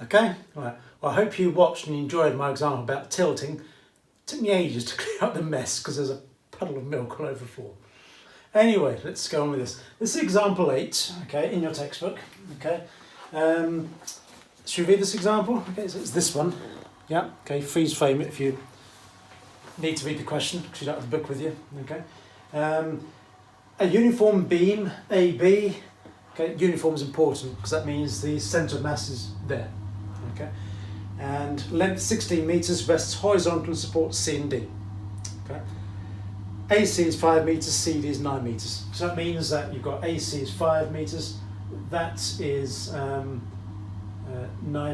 Okay, right. Well, I hope you watched and enjoyed my example about tilting. It took me ages to clear up the mess because there's a puddle of milk all over the floor. Anyway, let's go on with this. This is example 8, okay, in your textbook, okay. Should we read this example? Okay, so it's this one. Yeah, okay, freeze frame it if you need to read the question, because you don't have the book with you, okay. A uniform beam, AB, okay, uniform is important because that means the centre of mass is there, okay. And length 16 metres, rests horizontal and supports C and D, okay. AC is 5 metres, CD is 9 metres. So that means that you've got AC is 5 metres, that is 9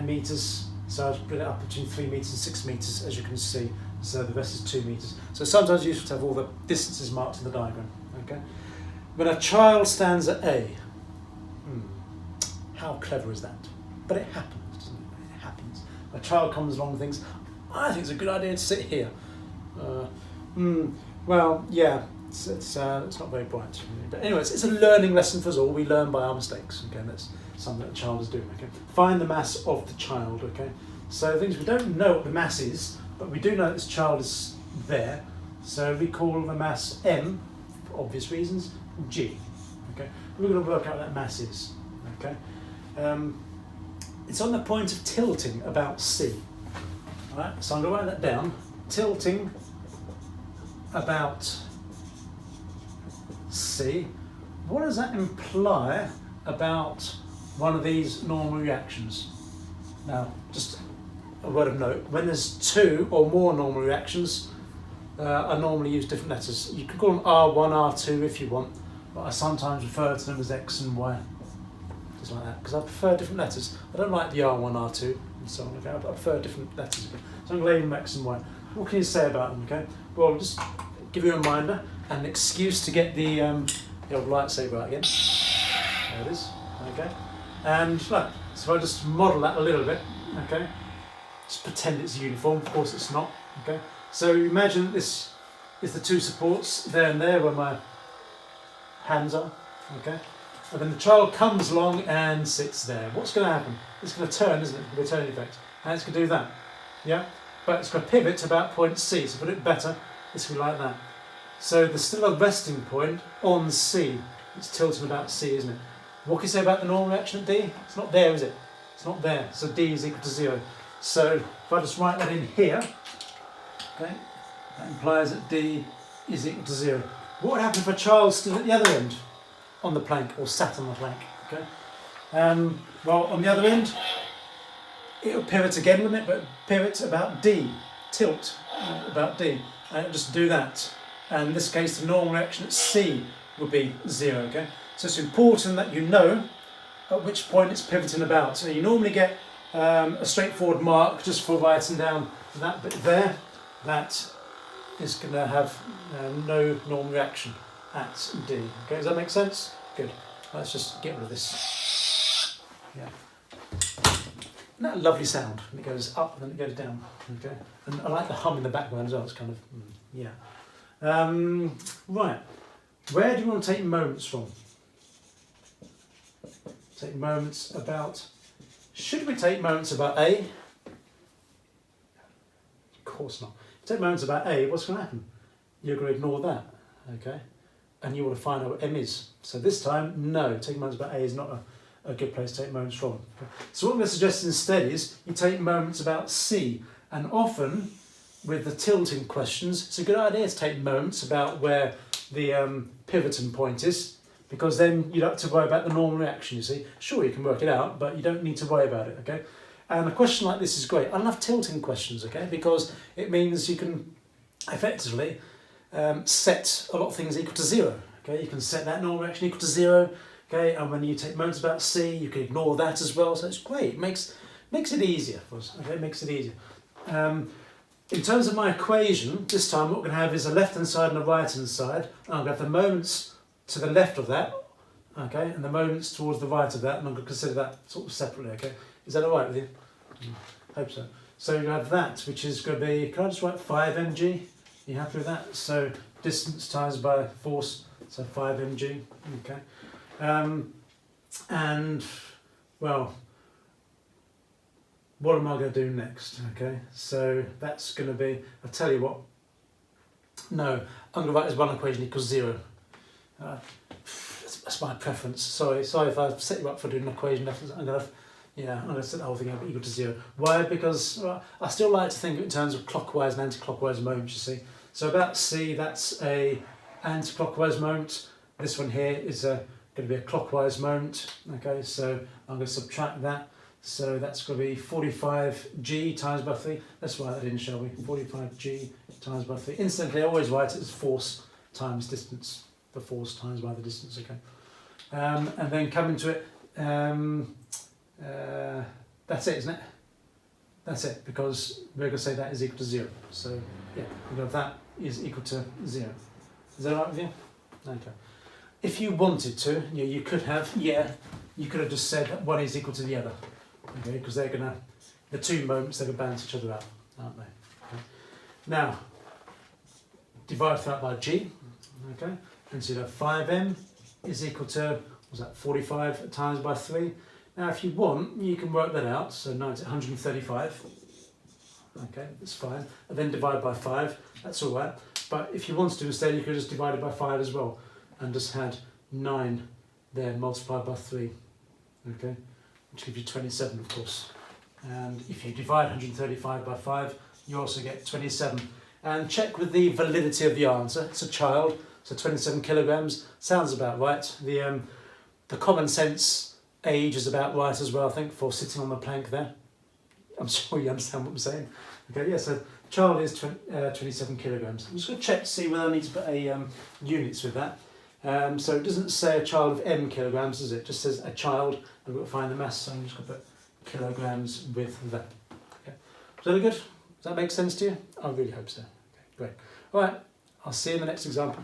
metres, so I'll split it up between 3 metres and 6 metres, as you can see, so the rest is 2 metres. So sometimes it's useful to have all the distances marked in the diagram, okay? When a child stands at A, how clever is that? But it happens, doesn't it? It happens. A child comes along and thinks, I think it's a good idea to sit here. Well, yeah, it's not very bright. But anyway, it's a learning lesson for us all. We learn by our mistakes. Okay, that's something that a child is doing. Okay, find the mass of the child. Okay, so the things we don't know what the mass is, but we do know that this child is there. So we call the mass M, for obvious reasons, G. Okay, we're going to work out what that mass is. Okay, it's on the point of tilting about C. All right, so I'm going to write that down. Tilting about C. What does that imply about one of these normal reactions? Now, just a word of note, when there's 2 or more normal reactions, I normally use different letters. You could call them R1, R2 if you want, but I sometimes refer to them as X and Y, just like that, because I prefer different letters. I don't like the R1, R2 and so on, okay? I prefer different letters. So I'm going to label them X and Y. What can you say about them, okay? Well, just give you a reminder and an excuse to get the old lightsaber out again. There it is, okay? And look, so if I just model that a little bit, okay? Just pretend it's uniform, of course it's not, okay? So imagine this is the 2 supports, there and there where my hands are, okay? And then the child comes along and sits there. What's going to happen? It's going to turn, isn't it? It's going to be a turning effect. And it's going to do that, yeah? But it's going to pivot to about point C, so put it better, it's going to be like that. So there's still a resting point on C. It's tilting about C, isn't it? What can you say about the normal reaction at D? It's not there, is it? It's not there, so D is equal to 0. So if I just write that in here, okay, that implies that D is equal to 0. What would happen if a child stood at the other end on the plank, or sat on the plank, okay? Well, on the other end, it will pivot again, wouldn't it? But pivot about D, tilt about D, and it'll just do that. And in this case, the normal reaction at C would be 0, okay? So it's important that you know at which point it's pivoting about. So you normally get a straightforward mark just for writing down that bit there. That is going to have no normal reaction at D. Okay, does that make sense? Good. Let's just get rid of this. Yeah. Isn't that a lovely sound? And it goes up and then it goes down. Okay. And I like the hum in the background as well. It's kind of yeah. Right. Where do you want to take moments from? Take moments about. Should we take moments about A? Of course not. Take moments about A. What's going to happen? You're going to ignore that. Okay. And you want to find out what M is. So this time, no. Taking moments about A is not a good place to take moments from. Okay. So what I'm going to suggest instead is you take moments about C. And often, with the tilting questions, it's a good idea to take moments about where the pivoting point is, because then you don't have to worry about the normal reaction, you see. Sure, you can work it out, but you don't need to worry about it, okay? And a question like this is great. I love tilting questions, okay, because it means you can effectively set a lot of things equal to 0, okay? You can set that normal reaction equal to 0, okay? And when you take moments about C, you can ignore that as well, so it's great. It makes it easier for us, okay? It makes it easier. In terms of my equation, this time what we're going to have is a left-hand side and a right-hand side. I'm going to have the moments to the left of that, okay, and the moments towards the right of that, and I'm going to consider that sort of separately, okay? Is that all right with you? Hope so. So you have that, which is going to be, can I just write 5 mg? You happy with that? So distance times by force, so 5 mg, okay. And, well, what am I going to do next? Okay, so that's going to be, I'll tell you what, no, I'm going to write as one equation equals 0. That's my preference. Sorry if I set you up for doing an equation, I'm going to set the whole thing up equal to 0. Why? Because I still like to think in terms of clockwise and anti-clockwise moments, you see. So about C, that's a anti-clockwise moment. This one here is going to be a clockwise moment. Okay, so I'm going to subtract that. So that's going to be 45g times by 3. Let's write that in, shall we? 45g times by 3. Instantly, I always write it as force times distance. The force times by the distance, okay. And then coming to it, that's it, isn't it? That's it, because we're going to say that is equal to 0. So, yeah, we've got that is equal to 0. Is that all right with you? Okay. If you wanted to, you could have just said that one is equal to the other. Okay, because they're going to, the two moments, they're going to balance each other out, aren't they? Okay. Now, divide that by g, okay, and so you have 5m is equal to, what's that, 45 times by 3. Now, if you want, you can work that out, so 135, okay, that's fine, and then divide by 5, that's all right, but if you wanted to instead, you could just divide it by 5 as well, and just had 9 there multiplied by 3, okay, which gives you 27, of course. And if you divide 135 by 5, you also get 27. And check with the validity of the answer. It's a child, so 27 kilograms. Sounds about right. The common sense age is about right as well, I think, for sitting on the plank there. I'm sure you understand what I'm saying. Okay, yeah, so child is 27 kilograms. I'm just going to check to see whether I need to put a units with that. So it doesn't say a child of m kilograms, does it? It just says a child. I've got to find the mass, so I'm just going to put kilograms with that. Okay. Is that good? Does that make sense to you? I really hope so. Okay, great. All right, I'll see you in the next example.